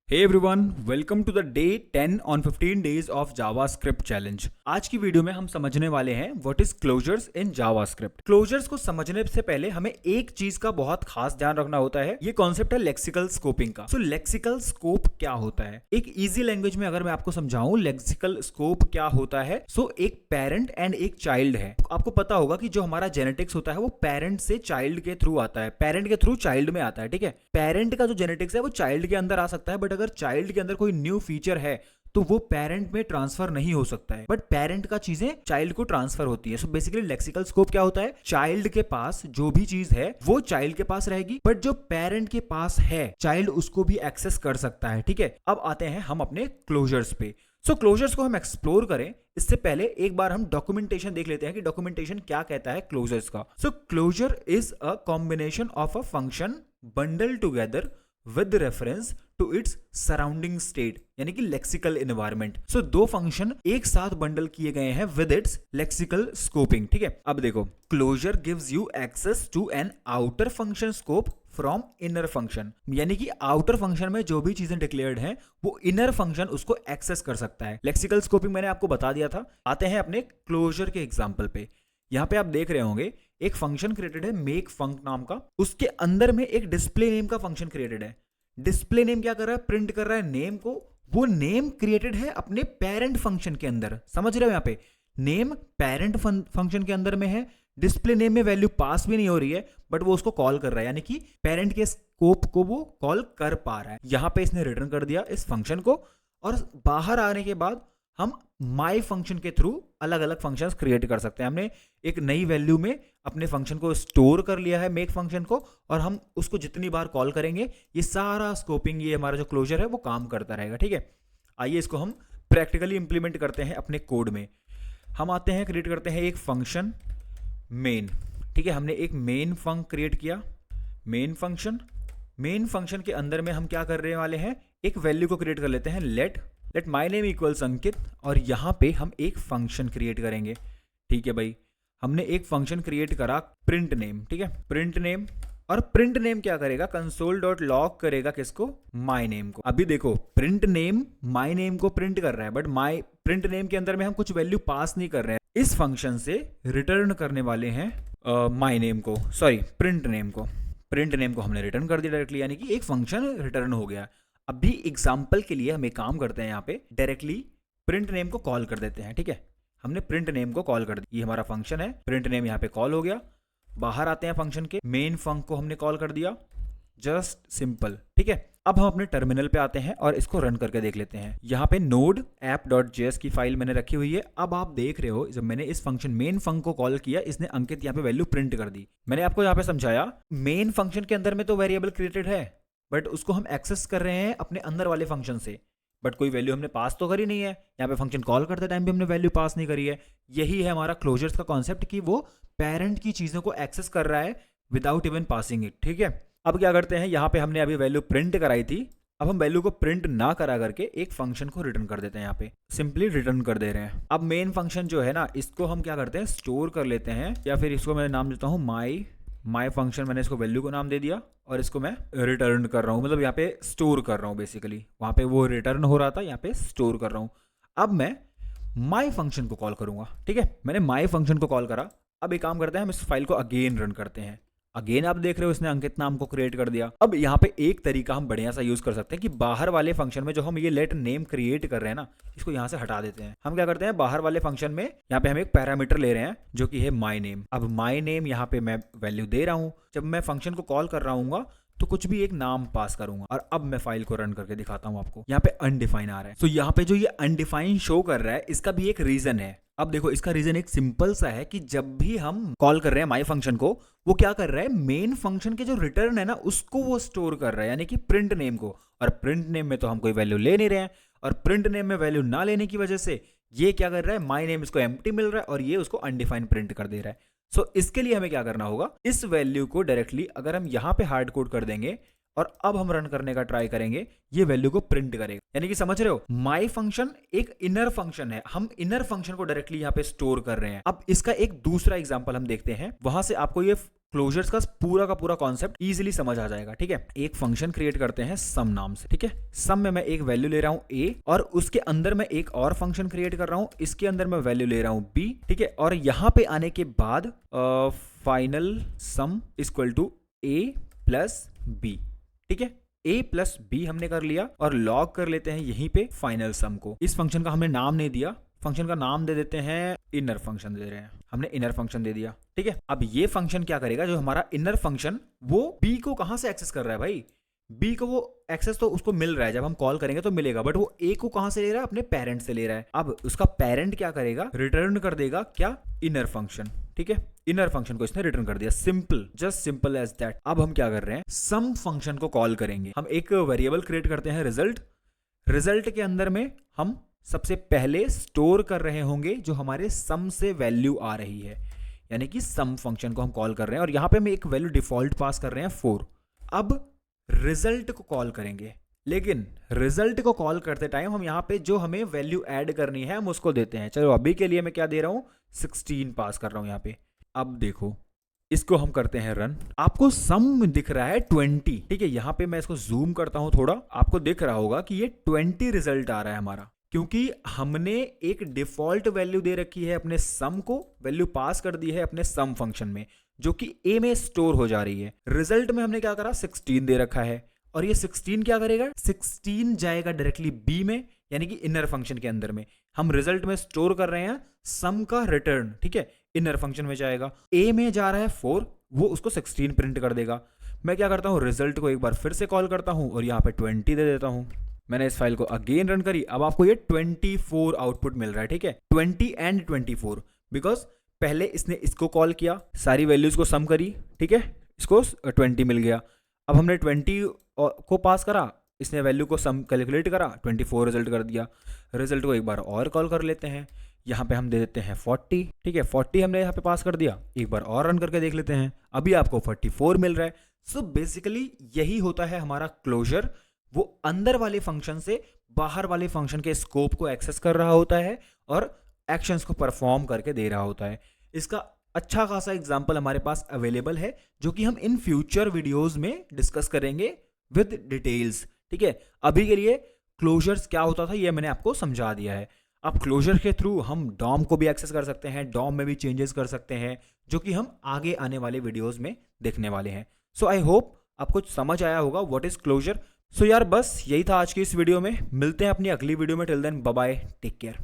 Hey everyone, welcome to the day 10 on 15 days of JavaScript challenge। आज की video में हम समझने वाले हैं what is closures in JavaScript। Closures को समझने से पहले हमें एक चीज का बहुत खास ध्यान रखना होता है, ये कॉन्सेप्ट है लेक्सिकल स्कोपिंग का। सो लेक्सिकल स्कोप क्या होता है? एक इजी लैंग्वेज में अगर मैं आपको समझाऊं लेक्सिकल स्कोप क्या होता है, सो एक पेरेंट एंड एक चाइल्ड है। आपको पता होगा कि जो हमारा जेनेटिक्स होता है वो पेरेंट से चाइल्ड के थ्रू आता है, पेरेंट के थ्रू चाइल्ड में आता है, ठीक है। पेरेंट का जो जेनेटिक्स है वो चाइल्ड के अंदर आ सकता है, बट अगर चाइल्ड के अंदर कोई न्यू फीचर है तो वो पेरेंट में ट्रांसफर नहीं हो सकता है, बट पेरेंट का चीजें चाइल्ड को ट्रांसफर होती है। सो बेसिकली लेक्सिकल स्कोप क्या होता है? चाइल्ड के पास जो भी चीज है वो चाइल्ड के पास रहेगी, बट जो पेरेंट के पास है चाइल्ड उसको भी एक्सेस कर सकता है, ठीक है। अब आते हैं हम अपने क्लोजर्स पे। सो क्लोजर्स को हम एक्सप्लोर करें इससे पहले एक बार हम डॉक्यूमेंटेशन देख लेते हैं कि डॉक्यूमेंटेशन क्या कहता है क्लोजर्स का। So closure is a combination of a function bundle together with reference to its surrounding state, यानी कि लेक्सिकल एनवायरनमेंट। सो दो फंक्शन एक साथ बंडल किए गए हैं विद इट्स लेक्सिकल स्कोपिंग, ठीक है। अब देखो, closure gives you access to an outer function scope from inner function, यानी कि आउटर फंक्शन में जो भी चीजें डिक्लेयर्ड हैं वो इनर फंक्शन उसको एक्सेस कर सकता है। लेक्सिकल स्कोपिंग मैंने आपको बता दिया था। आते हैं अपने क्लोजर के एग्जांपल पे। यहाँ पे आप देख रहे होंगे एक फंक्शन क्रिएटेड है मेक फंक नाम का, उसके अंदर में एक डिस्प्ले नेम का फंक्शन क्रिएटेड है। डिस्प्ले नेम क्या कर रहा है? प्रिंट कर रहा है नेम को। वो नेम क्रिएटेड है अपने पेरेंट फंक्शन के अंदर, समझ रहे हो? यहाँ पे नेम पेरेंट फंक्शन के अंदर में है, डिस्प्ले नेम में वैल्यू पास भी नहीं हो रही है, बट वो उसको कॉल कर रहा है, यानी कि पेरेंट के स्कोप को वो कॉल कर पा रहा है। यहां पे इसने रिटर्न कर दिया इस फंक्शन को, और बाहर आने के बाद हम माई फंक्शन के थ्रू अलग अलग फंक्शंस क्रिएट कर सकते हैं। हमने एक नई वैल्यू में अपने फंक्शन को स्टोर कर लिया है मेक फंक्शन को, और हम उसको जितनी बार कॉल करेंगे ये सारा स्कोपिंग, ये हमारा जो क्लोजर है वो काम करता रहेगा, ठीक है। आइए इसको हम प्रैक्टिकली इंप्लीमेंट करते हैं अपने कोड में। हम आते हैं, क्रिएट करते हैं एक फंक्शन मेन, ठीक है। हमने एक मेन फंक क्रिएट किया, मेन फंक्शन के अंदर में हम क्या करने वाले हैं, एक वैल्यू को क्रिएट कर लेते हैं, लेट माई नेम इक्वल्स अंकित, और यहां पे हम एक फंक्शन क्रिएट करेंगे, ठीक है भाई। हमने एक फंक्शन क्रिएट करा प्रिंट नेम, ठीक है, प्रिंट नेम। और प्रिंट नेम क्या करेगा? कंसोल डॉट लॉग करेगा किसको? माई नेम को। अभी देखो, प्रिंट नेम माई नेम को प्रिंट कर रहा है, बट माई प्रिंट नेम के अंदर में हम कुछ वैल्यू पास नहीं कर रहे हैं। इस फंक्शन से रिटर्न करने वाले हैं माई नेम को, सॉरी प्रिंट नेम को। प्रिंट नेम को हमने रिटर्न कर दिया डायरेक्टली, यानी कि एक फंक्शन रिटर्न हो गया। अभी एग्जाम्पल के लिए हम एक काम करते हैं, यहाँ पे डायरेक्टली प्रिंट नेम को कॉल कर देते हैं, ठीक है। हमने प्रिंट नेम को कॉल कर दिया, ये हमारा फंक्शन है, प्रिंट नेम यहाँ पे कॉल हो गया। बाहर आते हैं फंक्शन के, मेन फंक को हमने कॉल कर दिया, जस्ट सिंपल, ठीक है। अब हम अपने टर्मिनल पे आते हैं और इसको रन करके देख लेते हैं। यहाँ पे नोड app.js की फाइल मैंने रखी हुई है। अब आप देख रहे हो, जब मैंने इस फंक्शन मेन फंक को कॉल किया, इसने अंकित यहाँ पे वैल्यू प्रिंट कर दी। मैंने आपको यहाँ पे समझाया, मेन फंक्शन के अंदर में तो वेरिएबल क्रिएटेड है, बट उसको हम एक्सेस कर रहे हैं अपने अंदर वाले फंक्शन से, बट कोई वैल्यू हमने पास तो करी नहीं है। यहाँ पे फंक्शन कॉल करते टाइम भी हमने वैल्यू पास नहीं करी है। यही है हमारा क्लोजर्स का कॉन्सेप्ट, कि वो पेरेंट की चीजों को एक्सेस कर रहा है विदाउट इवन पासिंग इट, ठीक है। अब क्या करते हैं, यहाँ पे हमने अभी वैल्यू प्रिंट कराई थी, अब हम वैल्यू को प्रिंट ना करा करके एक फंक्शन को रिटर्न कर देते हैं। यहाँ पे सिंपली रिटर्न कर दे रहे हैं। अब मेन फंक्शन जो है ना, इसको हम क्या करते हैं, स्टोर कर लेते हैं, या फिर इसको मैं नाम देता हूँ माई फंक्शन। मैंने इसको वैल्यू को नाम दे दिया और इसको मैं रिटर्न कर रहा हूँ, मतलब यहाँ पे स्टोर कर रहा हूँ बेसिकली। वहाँ पे वो रिटर्न हो रहा था, यहाँ पे स्टोर कर रहा हूँ। अब मैं माई फंक्शन को कॉल करूंगा, ठीक है। मैंने माई फंक्शन को कॉल करा। अब एक काम करते हैं, हम इस फाइल को अगेन रन करते हैं। अगेन आप देख रहे हो इसने अंकित नाम को क्रिएट कर दिया। अब यहाँ पे एक तरीका हम बढ़िया सा यूज कर सकते हैं कि बाहर वाले फंक्शन में जो हम ये लेट नेम क्रिएट कर रहे हैं ना, इसको यहाँ से हटा देते हैं। हम क्या करते हैं, बाहर वाले फंक्शन में यहाँ पे हम एक पैरामीटर ले रहे हैं जो कि है माई नेम। अब माई नेम यहाँ पे मैं वैल्यू दे रहा हूँ। जब मैं फंक्शन को कॉल कर रहा हूँ तो कुछ भी एक नाम पास करूंगा, और अब मैं फाइल को रन करके दिखाता हूं आपको। यहाँ पे अनडिफाइन आ रहा है। तो यहाँ पे जो ये अनडिफाइन शो कर रहा है, इसका भी एक रीजन है। अब देखो, इसका रीजन एक सिंपल सा है कि जब भी हम कॉल कर रहे हैं माई फंक्शन को, वो क्या कर रहा है, मेन फंक्शन के जो रिटर्न है ना उसको वो स्टोर कर रहा है, यानी कि प्रिंट नेम को। और प्रिंट नेम में तो हम कोई वैल्यू ले नहीं रहे हैं, और प्रिंट नेम में वैल्यू ना लेने की वजह से ये क्या कर रहा है, माई नेम इसको एम्प्टी मिल रहा है और ये उसको अनडिफाइन प्रिंट कर दे रहा है। सो इसके लिए हमें क्या करना होगा, इस वैल्यू को डायरेक्टली अगर हम यहाँ पे हार्ड कोड कर देंगे और अब हम रन करने का ट्राई करेंगे, ये वैल्यू को प्रिंट करेगा। यानी कि समझ रहे हो, माई फंक्शन एक इनर फंक्शन है, हम इनर फंक्शन को डायरेक्टली यहाँ पे स्टोर कर रहे हैं। अब इसका एक दूसरा एग्जांपल हम देखते हैं, वहां से आपको ये क्लोजर्स का पूरा कॉन्सेप्ट इजीली समझ आ जाएगा। ठीक है, एक फंक्शन क्रिएट करते हैं सम नाम से। ठीक है, सम में मैं एक वैल्यू ले रहा हूं a और उसके अंदर मैं एक और फंक्शन क्रिएट कर रहा हूं, इसके अंदर मैं वैल्यू ले रहा हूं b। ठीक है, और यहां पे आने के बाद final sum equal to a plus b। ठीक है, a प्लस b हमने कर लिया और लॉग कर लेते हैं यहीं पे फाइनल सम को। इस फंक्शन का हमने नाम नहीं दिया, फंक्शन का नाम दे देते हैं इनर फंक्शन दे रहे हैं, हमने इनर फंक्शन दे दिया। ठीक है, अब ये फंक्शन क्या करेगा, जो हमारा इनर फंक्शन वो b को कहां से एक्सेस कर रहा है भाई, b को वो एक्सेस तो उसको मिल रहा है, जब हम कॉल करेंगे तो मिलेगा, बट वो a को कहां से ले रहा है, अपने पेरेंट से ले रहा है। अब उसका पेरेंट क्या करेगा, रिटर्न कर देगा क्या, इनर फंक्शन। ठीक है, इनर फंक्शन को इसने रिटर्न कर दिया, simple, just simple as that. अब हम क्या कर रहे हैं, सम फंक्शन को कॉल करेंगे। हम एक वेरिएबल क्रिएट करते हैं रिजल्ट, रिजल्ट के अंदर में हम सबसे पहले स्टोर कर रहे होंगे जो हमारे सम से वैल्यू आ रही है, यानी कि सम फंक्शन को हम कॉल कर रहे हैं और यहां पे हम एक वैल्यू डिफॉल्ट पास कर रहे हैं 4। अब रिजल्ट को कॉल करेंगे, लेकिन रिजल्ट को कॉल करते टाइम हम यहां पे जो हमें वैल्यू ऐड करनी है हम उसको देते हैं। चलो अभी के लिए मैं क्या दे रहा हूं, 16 पास कर रहा हूं यहां पे। अब देखो इसको हम करते हैं रन, आपको सम दिख रहा है 20। ठीक है, यहां पे मैं इसको जूम करता हूं थोड़ा, आपको दिख रहा होगा कि ये 20 रिजल्ट आ रहा है हमारा, क्योंकि हमने एक डिफॉल्ट वैल्यू दे रखी है अपने सम को, वैल्यू पास कर दी है अपने सम फंक्शन में, जो कि a में स्टोर हो जा रही है। रिजल्ट में हमने क्या करा, 16 दे रखा है और ये 16 क्या करेगा, 16 जाएगा डायरेक्टली b में, यानी कि इनर फंक्शन के अंदर में। हम रिजल्ट में स्टोर कर रहे हैं सम का रिटर्न। ठीक है, इनर फंक्शन में जाएगा, a में जा रहा है 4, वो उसको 16 प्रिंट कर देगा। मैं क्या करता हूं, रिजल्ट को एक बार फिर से कॉल करता हूं और यहाँ पे 20 दे देता हूं। मैंने इस फाइल को अगेन रन करी, अब आपको ये 24 आउटपुट मिल रहा है। ठीक है, 20 एंड 24, बिकॉज पहले इसने इसको कॉल किया, सारी वैल्यूज को सम करी। ठीक है, इसको 20 मिल गया। अब हमने 20 को पास करा, इसने वैल्यू को सम कैलकुलेट करा, 24 रिजल्ट कर दिया। रिजल्ट को एक बार और कॉल कर लेते हैं, यहाँ पे हम दे देते हैं 40। ठीक है, 40 हमने यहाँ पे पास कर दिया, एक बार और रन करके देख लेते हैं, अभी आपको 44 मिल रहा है। सो बेसिकली यही होता है हमारा क्लोजर, वो अंदर वाले फंक्शन से बाहर वाले फंक्शन के स्कोप को एक्सेस कर रहा होता है और एक्शंस को परफॉर्म करके दे रहा होता है। इसका अच्छा खासा एग्जांपल हमारे पास अवेलेबल है, जो कि हम इन फ्यूचर वीडियोस में डिस्कस करेंगे विद डिटेल्स। ठीक है, अभी के लिए क्लोजर्स क्या होता था ये मैंने आपको समझा दिया है। अब क्लोजर के थ्रू हम डॉम को भी एक्सेस कर सकते हैं, डॉम में भी चेंजेस कर सकते हैं, जो कि हम आगे आने वाले वीडियोस में देखने वाले हैं। सो आई होप आपको समझ आया होगा व्हाट इज क्लोजर। सो यार बस यही था आज की इस वीडियो में, मिलते हैं अपनी अगली वीडियो में। Till then bye bye, take care.